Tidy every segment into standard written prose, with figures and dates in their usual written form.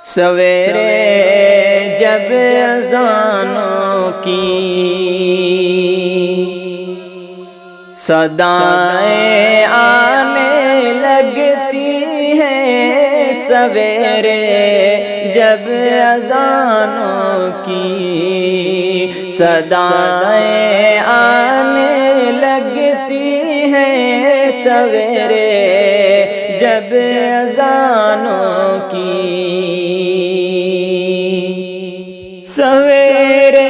سویرے جب اذانوں کی صدائیں آنے لگتی ہیں، سویرے جب اذانوں کی صدائیں آنے لگتی ہیں، سویرے جب اذانوں کی سویرے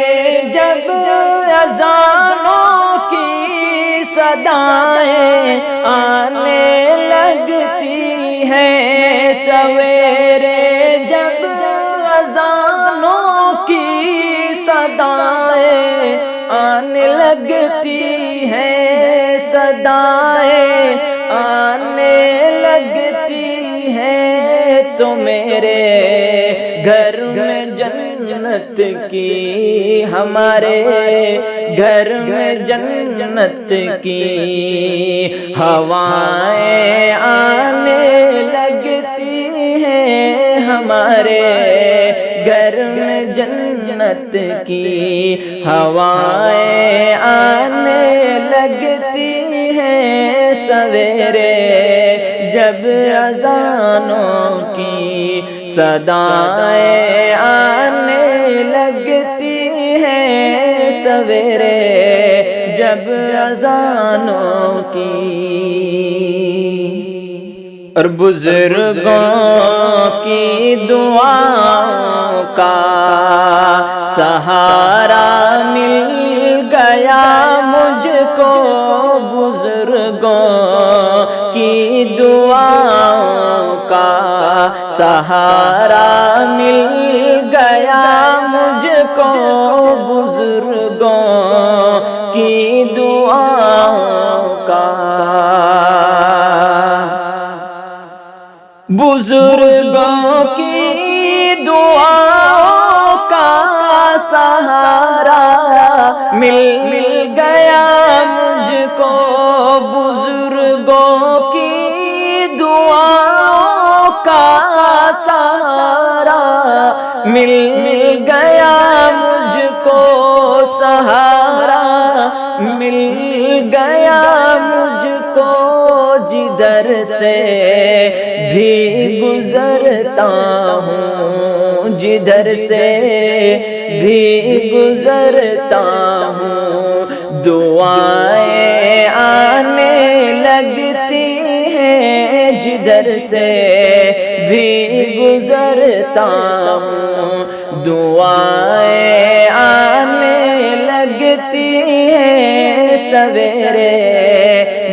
جب اذانوں کی صدائیں آنے لگتی ہیں، سویرے جب اذانوں کی صدائیں آنے لگتی ہیں، صدائیں آنے لگتی ہیں، تو میرے گھر میں جنت کی، ہمارے گھر میں جنت کی ہوائیں آنے لگتی ہیں، ہمارے گھر میں جنت کی ہوائیں آنے لگتی ہیں، سویرے جب اذانوں کی صدائیں آنے لگتی ہیں، سویرے جب اذانوں کی۔ اور بزرگوں کی دعاؤں کا سہارا مل گیا مجھ کو، بزرگوں کی دعاؤں کا سہارا مل گیا مجھ کو، بزرگوں کی دعاؤں کا، بزرگوں کی دعاؤں کا سہارا مل گیا مجھ کو، بزرگوں کی دعاؤں کا سہارا مل گیا مجھ کو، سہارا مل گیا مجھ کو، جدھر سے بھی گزرتا ہوں، جدھر سے بھی گزرتا ہوں، دعائیں آنے لگتی ہیں، جدھر سے بھی گزرتا ہوں، دعائیں آنے لگتی ہیں، سویرے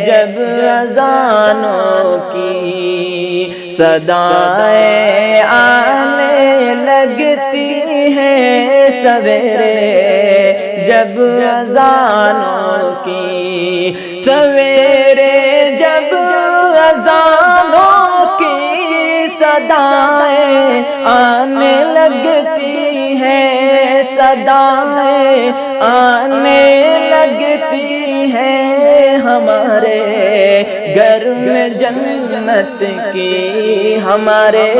جب اذانوں کی صدائیں آنے لگتی ہیں، سویرے جب اذانوں کی، سویرے جب اذانوں کی صدائیں آنے لگتی ہیں، صدائیں آنے لگتی ہیں، ہمارے گھر میں جنت کی، ہمارے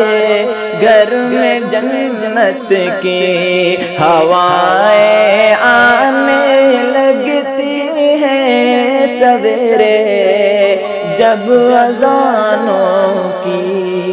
گھر میں جنت کی ہوائیں آنے لگتی ہیں، سویرے جب اذانوں کی۔